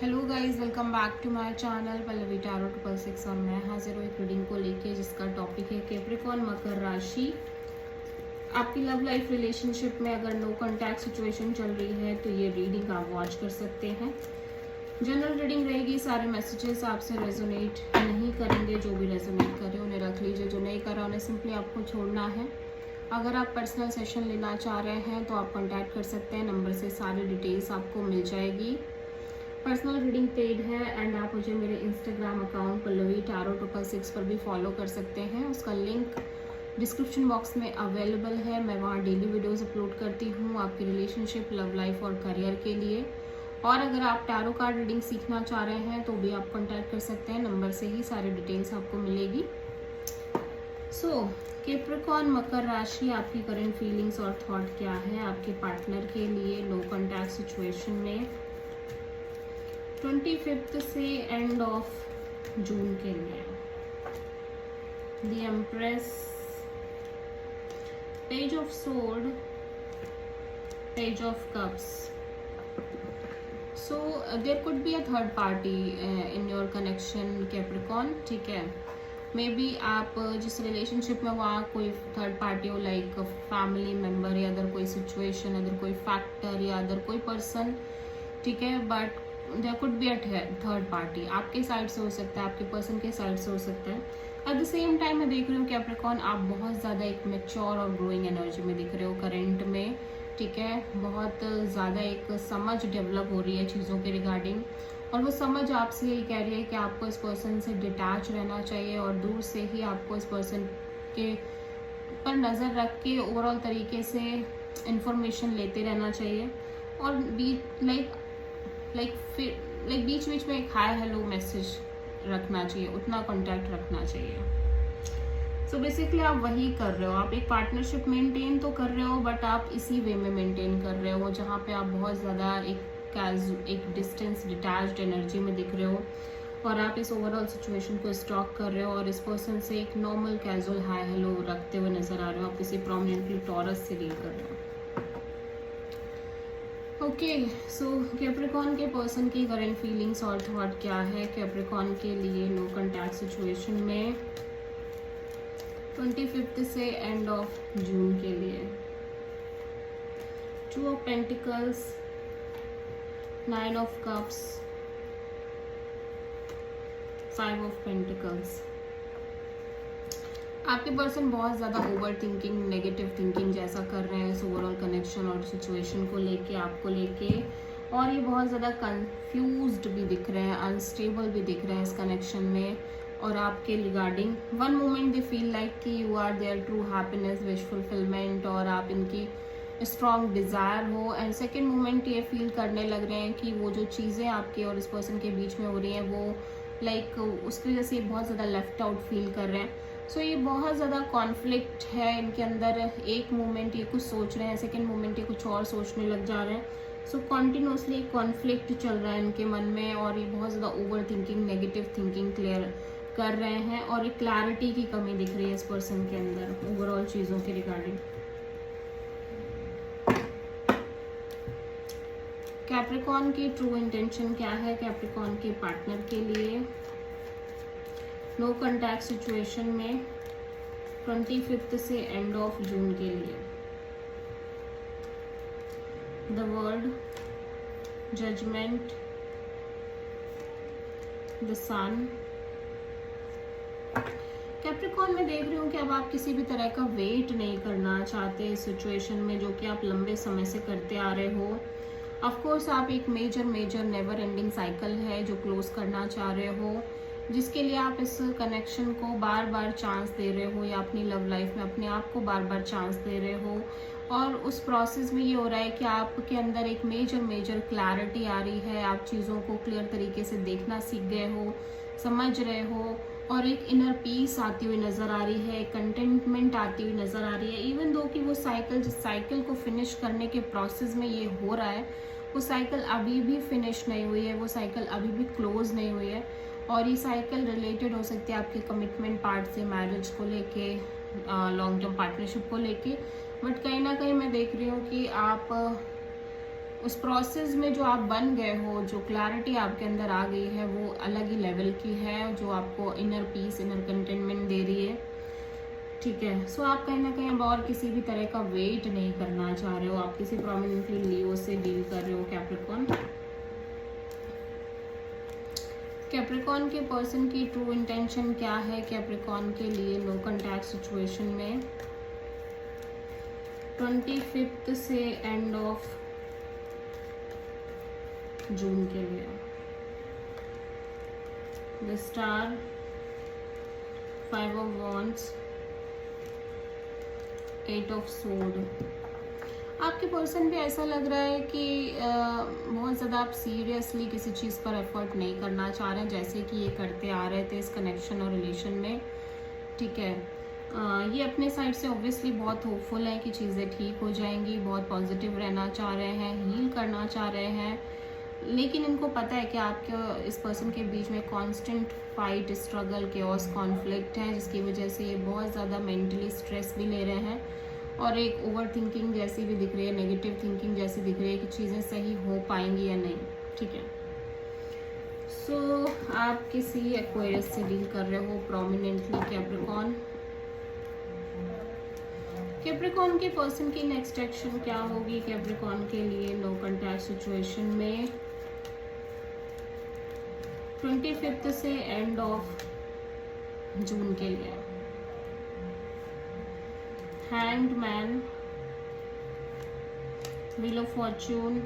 Hello guys, welcome back to my channel Pallavi tarot 666 और मैं हाजिर हूँ एक रीडिंग को लेके जिसका टॉपिक है कैप्रिकॉर्न मकर राशि। आपकी लव लाइफ रिलेशनशिप में अगर नो कॉन्टैक्ट सिचुएशन चल रही है तो ये रीडिंग आप वॉच कर सकते हैं। जनरल रीडिंग रहेगी, सारे मैसेजेस आपसे रेजोनेट नहीं करेंगे। जो भी रेजोनेट करे उन्हें रख लीजिए, जो नहीं करा उन्हें सिंपली आपको छोड़ना है। अगर आप पर्सनल सेशन लेना चाह रहे हैं तो आप कॉन्टैक्ट कर सकते हैं, नंबर से सारी डिटेल्स आपको मिल जाएगी। पर्सनल रीडिंग पेड है एंड आप मुझे मेरे इंस्टाग्राम अकाउंट पल्लवी टैरो 666 पर भी फॉलो कर सकते हैं। उसका लिंक डिस्क्रिप्शन बॉक्स में अवेलेबल है। मैं वहाँ डेली वीडियोस अपलोड करती हूँ आपकी रिलेशनशिप, लव लाइफ और करियर के लिए। और अगर आप टैरो कार्ड रीडिंग सीखना चाह रहे हैं तो भी आप कॉन्टैक्ट कर सकते हैं, नंबर से ही सारी डिटेल्स आपको मिलेगी। कैप्रिकॉर्न मकर राशि, आपकी करंट फीलिंग्स और थॉट क्या है आपके पार्टनर के लिए नो कॉन्टैक्ट सिचुएशन में 25 से एंड ऑफ जून के लिए। The empress, page of sword, page of cups. So there could be a third party in your connection Capricorn, ठीक है। मे बी आप जिस रिलेशनशिप में वहाँ कोई थर्ड पार्टी हो, लाइक फैमिली मेम्बर या अदर कोई सिचुएशन, अदर कोई फैक्टर या अदर कोई पर्सन, ठीक है। But there could be a third party, आपके साइड से हो सकता है, आपके पर्सन के साइड से हो सकता है। एट द सेम टाइम मैं देख रही हूँ कैप्रिकॉर्न, आप बहुत ज़्यादा एक मैच्योर और ग्रोइंग एनर्जी में दिख रहे हो करेंट में, ठीक है। बहुत ज़्यादा एक समझ डेवलप हो रही है चीज़ों के रिगार्डिंग, और वो समझ आपसे यही कह रही है कि आपको इस पर्सन से डिटैच रहना चाहिए और दूर से ही आपको इस पर्सन के पर नज़र रख के ओवरऑल तरीके से इंफॉर्मेशन लेते रहना चाहिए। और बीच बीच में एक हाय हेलो मैसेज रखना चाहिए, उतना कांटेक्ट रखना चाहिए। सो बेसिकली आप वही कर रहे हो, आप एक पार्टनरशिप मेंटेन तो कर रहे हो, बट आप इसी वे में मेंटेन कर रहे हो जहाँ पे आप बहुत ज़्यादा एक डिस्टेंस डिटैच्ड एनर्जी में दिख रहे हो, और आप इस ओवरऑल सिचुएशन को स्टॉक कर रहे हो और इस पर्सन से एक नॉर्मल कैजुअल हाय हेलो रखते हुए नजर आ रहे हो। आप किसी प्रोमिनेंटली टॉरस से डील कर रहे हो। ओके, सो कैप्रिकॉर्न के पर्सन की करंट फीलिंग्स और थॉट क्या है कैप्रिकॉर्न के लिए नो कॉन्टैक्ट सिचुएशन में 25 से एंड ऑफ जून के लिए। 2 of pentacles, 9 of cups, 5 of pentacles. आपके पर्सन बहुत ज़्यादा ओवर थिंकिंग, नेगेटिव थिंकिंग जैसा कर रहे हैं इस ओवरऑल कनेक्शन और सिचुएशन को लेके, आपको लेके, और ये बहुत ज़्यादा कंफ्यूज्ड भी दिख रहे हैं, अनस्टेबल भी दिख रहे हैं इस कनेक्शन में और आपके regarding. One moment they feel like कि you are there true happiness, wish fulfilment और आप इनकी स्ट्रॉन्ग डिज़ायर हो, एंड सेकेंड मोमेंट ये फील करने लग रहे हैं कि वो जो चीज़ें आपके और इस पर्सन के बीच में हो रही हैं वो उसकी वजह से बहुत ज़्यादा लेफ्ट आउट फील कर रहे हैं। सो ये बहुत ज़्यादा कॉन्फ्लिक्ट है इनके अंदर। एक मोमेंट ये कुछ सोच रहे हैं, सेकेंड मोमेंट ये कुछ और सोचने लग जा रहे हैं। सो कॉन्टिन्यूसली कॉन्फ्लिक्ट चल रहा है इनके मन में, और ये बहुत ज़्यादा over thinking, negative thinking clear कर रहे हैं, और एक क्लैरिटी की कमी दिख रही है इस पर्सन के अंदर ओवरऑल चीज़ों के रिगार्डिंग। कैप्रिकॉर्न की ट्रू इंटेंशन क्या है कैप्रिकॉर्न के पार्टनर के लिए नो कॉन्टैक्ट सिचुएशन में 25 से एंड ऑफ जून के लिए। The world, judgment, the sun. Capricorn में देख रही हूँ कि अब आप किसी भी तरह का वेट नहीं करना चाहते इस सिचुएशन में, जो कि आप लंबे समय से करते आ रहे हो। ऑफ कोर्स आप एक मेजर नेवर एंडिंग साइकिल है जो क्लोज करना चाह रहे हो, जिसके लिए आप इस कनेक्शन को बार बार चांस दे रहे हो, या अपनी लव लाइफ में अपने आप को बार बार चांस दे रहे हो। और उस प्रोसेस में ये हो रहा है कि आपके अंदर एक मेजर क्लैरिटी आ रही है, आप चीज़ों को क्लियर तरीके से देखना सीख गए हो, समझ रहे हो, और एक इनर पीस आती हुई नज़र आ रही है, कंटेंटमेंट आती हुई नज़र आ रही है। इवन दो कि वो जिस साइकिल को फिनिश करने के प्रोसेस में ये हो रहा है, वो साइकिल अभी भी फिनिश नहीं हुई है, वो साइकिल अभी भी क्लोज नहीं हुई है, और ये साइकिल रिलेटेड हो सकती है आपके कमिटमेंट पार्ट से, मैरिज को लेके, लॉन्ग टर्म पार्टनरशिप को लेके। बट कहीं ना कहीं मैं देख रही हूँ कि आप उस प्रोसेस में जो आप बन गए हो, जो क्लैरिटी आपके अंदर आ गई है, वो अलग ही लेवल की है, जो आपको इनर पीस, इनर कंटेनमेंट दे रही है। ठीक है, सो आप कहीं ना कहीं अब और किसी भी तरह का वेट नहीं करना चाह रहे हो। आप किसी प्रोमिनेंटली लियो से डील कर रहे हो कैप्रिकॉर्न। कैप्रिकॉर्न के पर्सन की ट्रू इंटेंशन क्या है कैप्रिकॉर्न के लिए नो कॉन्टैक्ट सिचुएशन में 25 से एंड ऑफ जून के लिए? The star, 5 of wands, 8 of sword. आपके पर्सन पे ऐसा लग रहा है कि बहुत ज़्यादा आप सीरियसली किसी चीज़ पर एफर्ट नहीं करना चाह रहे हैं, जैसे कि ये करते आ रहे थे इस कनेक्शन और रिलेशन में। ठीक है, ये अपने साइड से ऑब्वियसली बहुत होपफुल है कि चीज़ें ठीक हो जाएंगी, बहुत पॉजिटिव रहना चाह रहे हैं, हील करना चाह रहे हैं, लेकिन इनको पता है कि आपके इस पर्सन के बीच में constant fight, struggle, chaos, conflict है, जिसकी वजह से ये बहुत ज़्यादा मेंटली स्ट्रेस भी ले रहे हैं और एक ओवर थिंकिंग जैसी भी दिख रही है, नेगेटिव थिंकिंग जैसी दिख रही है कि चीज़ें सही हो पाएंगी या नहीं। ठीक है, सो आप किसी एक्वेरियस से डील कर रहे हो प्रोमिनेंटली कैप्रिकॉर्न। कैप्रिकॉर्न के पर्सन की नेक्स्ट एक्शन क्या होगी कैप्रिकॉर्न के लिए नो कॉन्टैक्ट सिचुएशन में 25 से एंड ऑफ जून के लिए? Hanged man, wheel of Fortune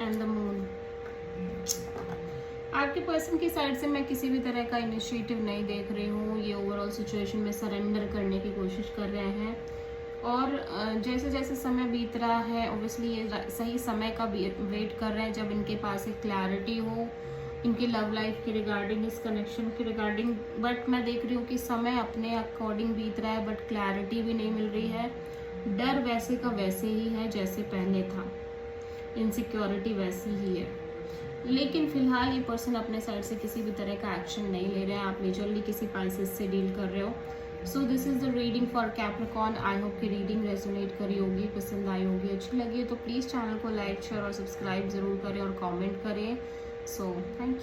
and the moon. आपके पर्सन की साइड से मैं किसी भी तरह का इनिशिएटिव नहीं देख रही हूँ। ये ओवरऑल सिचुएशन में सरेंडर करने की कोशिश कर रहे हैं और जैसे जैसे समय बीत रहा है ऑब्वियसली ये सही समय का वेट कर रहे हैं जब इनके पास एक क्लैरिटी हो इनकी लव लाइफ के रिगार्डिंग, इस कनेक्शन के रिगार्डिंग। बट मैं देख रही हूँ कि समय अपने अकॉर्डिंग बीत रहा है बट क्लैरिटी भी नहीं मिल रही है। डर वैसे का वैसे ही है जैसे पहले था, इनसिक्योरिटी वैसी ही है, लेकिन फिलहाल ये पर्सन अपने साइड से किसी भी तरह का एक्शन नहीं ले रहे हैं। आप मेजरली किसी पाइसेस से डील कर रहे हो। So this is the reading for Capricorn. I hope कि रीडिंग रेजोनेट करी होगी, पसंद आई होगी, अच्छी लगी तो प्लीज़ चैनल को लाइक, शेयर और सब्सक्राइब ज़रूर करें और कमेंट करें। So thank you.